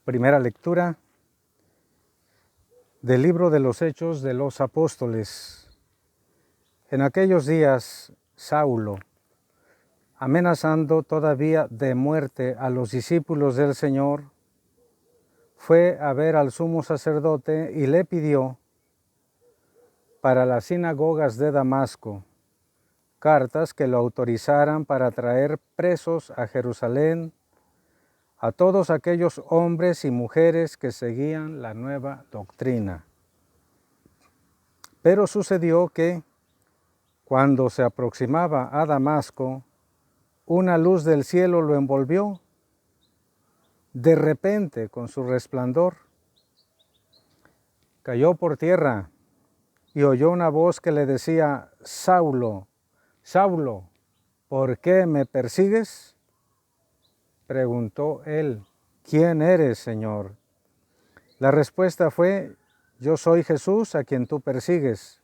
Primera lectura del libro de los Hechos de los Apóstoles. En aquellos días, Saulo, amenazando todavía de muerte a los discípulos del Señor, fue a ver al sumo sacerdote y le pidió para las sinagogas de Damasco cartas que lo autorizaran para traer presos a Jerusalén a todos aquellos hombres y mujeres que seguían la nueva doctrina. Pero sucedió que, cuando se aproximaba a Damasco, una luz del cielo lo envolvió de repente con su resplandor. Cayó por tierra y oyó una voz que le decía: Saulo, Saulo, ¿por qué me persigues? Preguntó él: ¿quién eres, Señor? La respuesta fue: yo soy Jesús a quien tú persigues.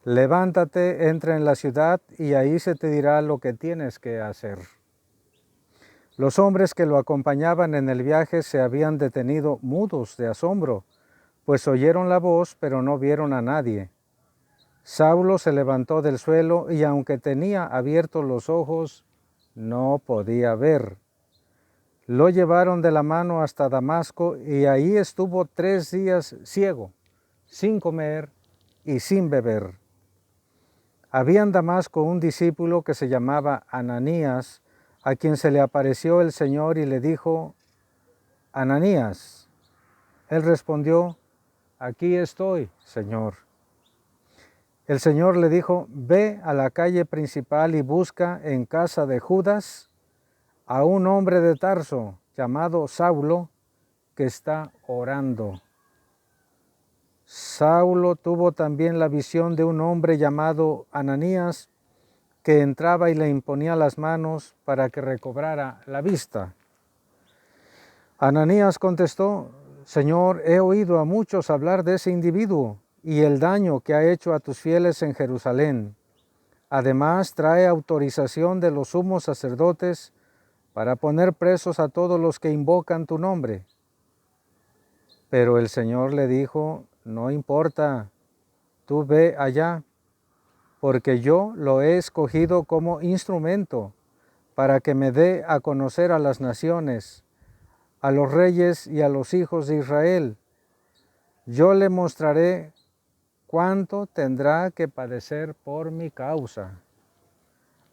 Levántate, entra en la ciudad y ahí se te dirá lo que tienes que hacer. Los hombres que lo acompañaban en el viaje se habían detenido mudos de asombro, pues oyeron la voz, pero no vieron a nadie. Saulo se levantó del suelo y aunque tenía abiertos los ojos, no podía ver. Lo llevaron de la mano hasta Damasco y ahí estuvo 3 días ciego, sin comer y sin beber. Había en Damasco un discípulo que se llamaba Ananías, a quien se le apareció el Señor y le dijo: Ananías. Él respondió: aquí estoy, Señor. El Señor le dijo: ve a la calle principal y busca en casa de Judas a un hombre de Tarso llamado Saulo, que está orando. Saulo tuvo también la visión de un hombre llamado Ananías, que entraba y le imponía las manos para que recobrara la vista. Ananías contestó: Señor, he oído a muchos hablar de ese individuo y el daño que ha hecho a tus fieles en Jerusalén. Además, trae autorización de los sumos sacerdotes para poner presos a todos los que invocan tu nombre. Pero el Señor le dijo: no importa, tú ve allá, porque yo lo he escogido como instrumento para que me dé a conocer a las naciones, a los reyes y a los hijos de Israel. Yo le mostraré cuánto tendrá que padecer por mi causa.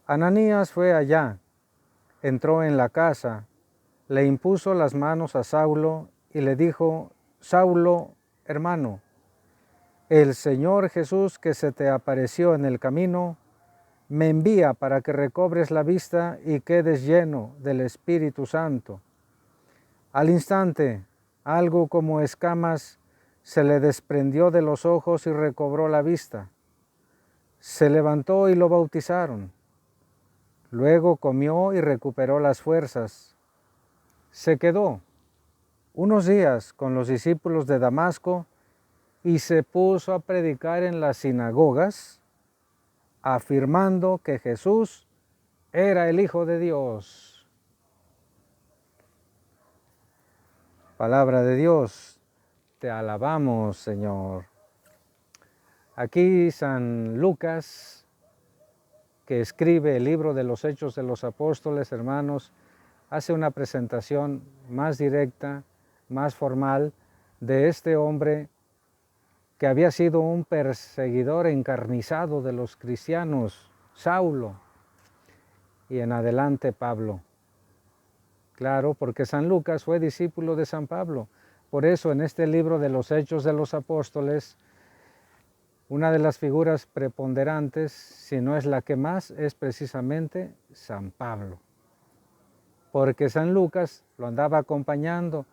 Ananías fue allá, entró en la casa, le impuso las manos a Saulo y le dijo: Saulo, hermano, el Señor Jesús que se te apareció en el camino, me envía para que recobres la vista y quedes lleno del Espíritu Santo. Al instante, algo como escamas se le desprendió de los ojos y recobró la vista. Se levantó y lo bautizaron. Luego comió y recuperó las fuerzas. Se quedó unos días con los discípulos de Damasco y se puso a predicar en las sinagogas, afirmando que Jesús era el Hijo de Dios. Palabra de Dios, te alabamos, Señor. Aquí San Lucas, que escribe el libro de los Hechos de los Apóstoles, hermanos, hace una presentación más directa, más formal de este hombre que había sido un perseguidor encarnizado de los cristianos, Saulo, y en adelante Pablo. Claro, porque San Lucas fue discípulo de San Pablo. Por eso en este libro de los Hechos de los Apóstoles, una de las figuras preponderantes, si no es la que más, es precisamente San Pablo. Porque San Lucas lo andaba acompañando,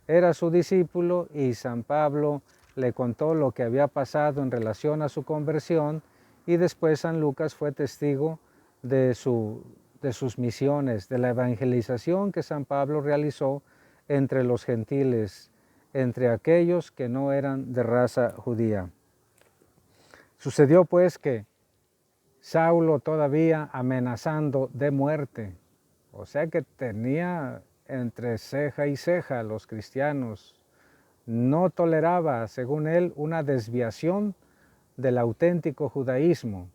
era su discípulo y San Pablo le contó lo que había pasado en relación a su conversión y después San Lucas fue testigo de sus misiones, de la evangelización que San Pablo realizó entre los gentiles, entre aquellos que no eran de raza judía. Sucedió pues que Saulo todavía amenazando de muerte, o sea que tenía entre ceja y ceja a los cristianos. No toleraba, según él, una desviación del auténtico judaísmo.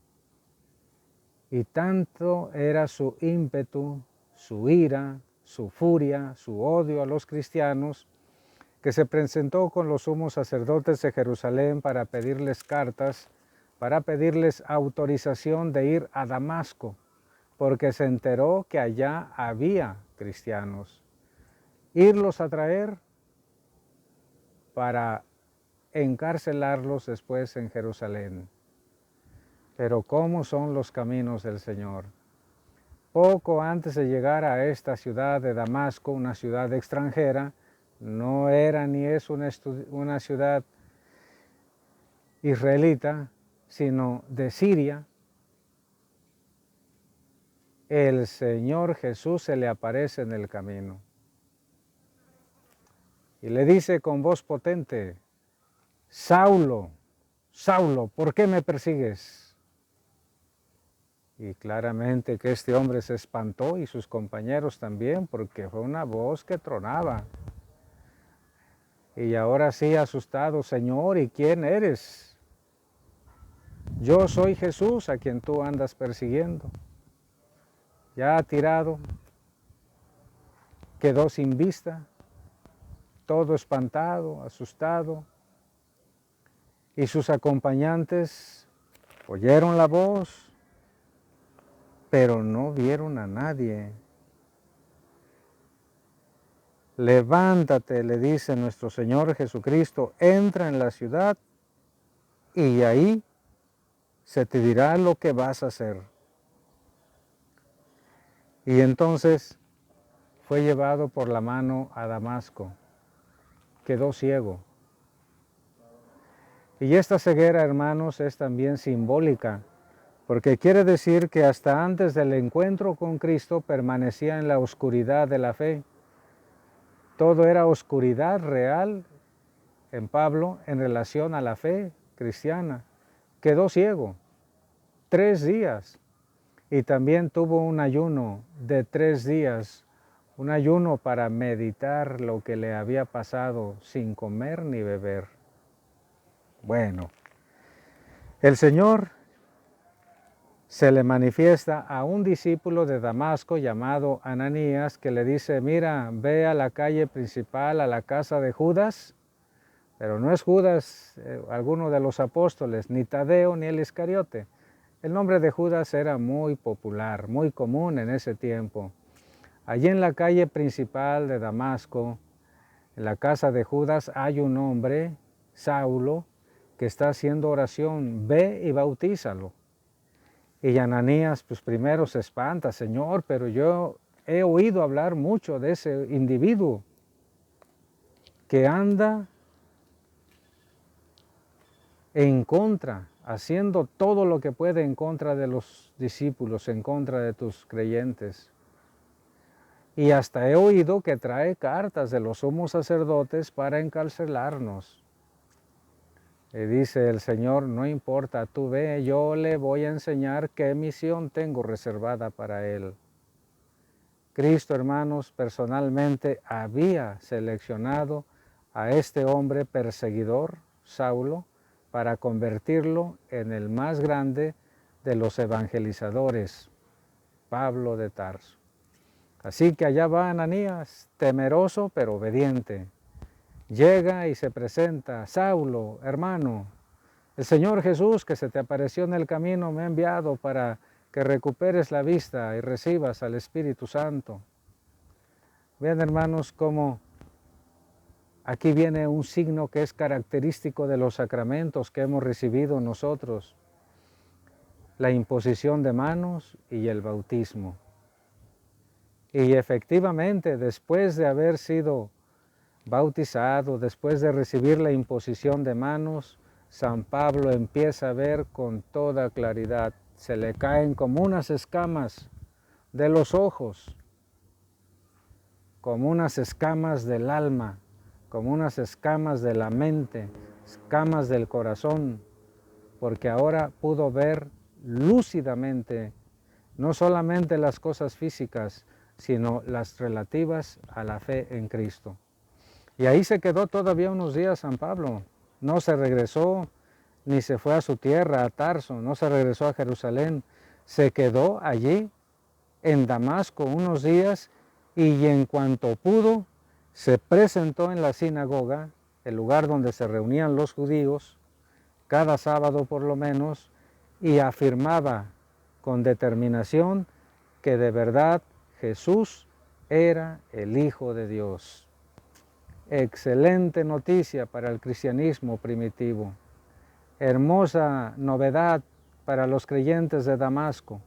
Y tanto era su ímpetu, su ira, su furia, su odio a los cristianos, que se presentó con los sumos sacerdotes de Jerusalén para pedirles cartas, para pedirles autorización de ir a Damasco, porque se enteró que allá había cristianos. Irlos a traer para encarcelarlos después en Jerusalén. Pero ¿cómo son los caminos del Señor? Poco antes de llegar a esta ciudad de Damasco, una ciudad extranjera, no era ni es una ciudad israelita, sino de Siria, el Señor Jesús se le aparece en el camino y le dice con voz potente: Saulo, Saulo, ¿por qué me persigues? Y claramente que este hombre se espantó y sus compañeros también, porque fue una voz que tronaba. Y ahora sí, asustado: Señor, ¿y quién eres? Yo soy Jesús a quien tú andas persiguiendo. Ya tirado, quedó sin vista, todo espantado, asustado. Y sus acompañantes oyeron la voz, pero no vieron a nadie. Levántate, le dice nuestro Señor Jesucristo, entra en la ciudad y ahí se te dirá lo que vas a hacer. Y entonces fue llevado por la mano a Damasco, quedó ciego. Y esta ceguera, hermanos, es también simbólica, porque quiere decir que hasta antes del encuentro con Cristo permanecía en la oscuridad de la fe. Todo era oscuridad real en Pablo en relación a la fe cristiana. Quedó ciego 3 días y también tuvo un ayuno de 3 días, un ayuno para meditar lo que le había pasado sin comer ni beber. Bueno, el Señor se le manifiesta a un discípulo de Damasco llamado Ananías, que le dice: mira, ve a la calle principal, a la casa de Judas, pero no es Judas, alguno de los apóstoles, ni Tadeo, ni el Iscariote. El nombre de Judas era muy popular, muy común en ese tiempo. Allí en la calle principal de Damasco, en la casa de Judas, hay un hombre, Saulo, que está haciendo oración. Ve y bautízalo. Y Ananías pues primero se espanta: Señor, pero yo he oído hablar mucho de ese individuo que anda en contra, haciendo todo lo que puede en contra de los discípulos, en contra de tus creyentes. Y hasta he oído que trae cartas de los sumos sacerdotes para encarcelarnos. Y dice el Señor: no importa, tú ve, yo le voy a enseñar qué misión tengo reservada para él. Cristo, hermanos, personalmente había seleccionado a este hombre perseguidor, Saulo, para convertirlo en el más grande de los evangelizadores, Pablo de Tarso. Así que allá va Ananías, temeroso pero obediente. Llega y se presenta: Saulo, hermano, el Señor Jesús que se te apareció en el camino me ha enviado para que recuperes la vista y recibas al Espíritu Santo. Vean, hermanos, cómo aquí viene un signo que es característico de los sacramentos que hemos recibido nosotros: la imposición de manos y el bautismo. Y efectivamente, después de haber sido bautizado, después de recibir la imposición de manos, San Pablo empieza a ver con toda claridad. Se le caen como unas escamas de los ojos, como unas escamas del alma, como unas escamas de la mente, escamas del corazón, porque ahora pudo ver lúcidamente no solamente las cosas físicas, sino las relativas a la fe en Cristo. Y ahí se quedó todavía unos días San Pablo. No se regresó, ni se fue a su tierra, a Tarso, no se regresó a Jerusalén. Se quedó allí, en Damasco, unos días, y en cuanto pudo, se presentó en la sinagoga, el lugar donde se reunían los judíos, cada sábado por lo menos, y afirmaba con determinación que de verdad Jesús era el Hijo de Dios. Excelente noticia para el cristianismo primitivo. Hermosa novedad para los creyentes de Damasco,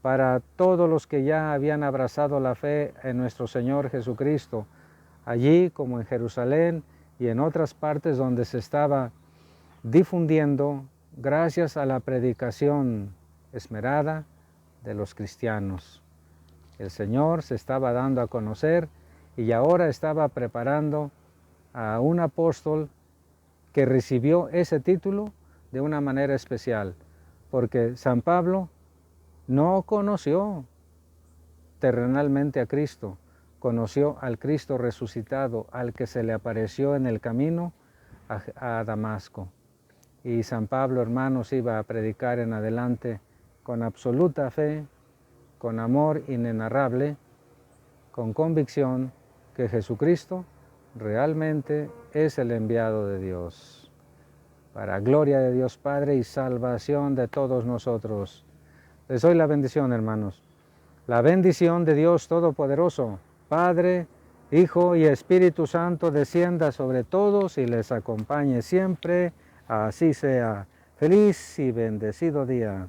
para todos los que ya habían abrazado la fe en nuestro Señor Jesucristo, allí como en Jerusalén y en otras partes donde se estaba difundiendo gracias a la predicación esmerada de los cristianos. El Señor se estaba dando a conocer y ahora estaba preparando a un apóstol que recibió ese título de una manera especial, porque San Pablo no conoció terrenalmente a Cristo, conoció al Cristo resucitado, al que se le apareció en el camino a Damasco. Y San Pablo, hermanos, iba a predicar en adelante con absoluta fe, con amor inenarrable, con convicción que Jesucristo realmente es el enviado de Dios, para gloria de Dios Padre y salvación de todos nosotros. Les doy la bendición, hermanos. La bendición de Dios Todopoderoso, Padre, Hijo y Espíritu Santo, descienda sobre todos y les acompañe siempre. Así sea. Feliz y bendecido día.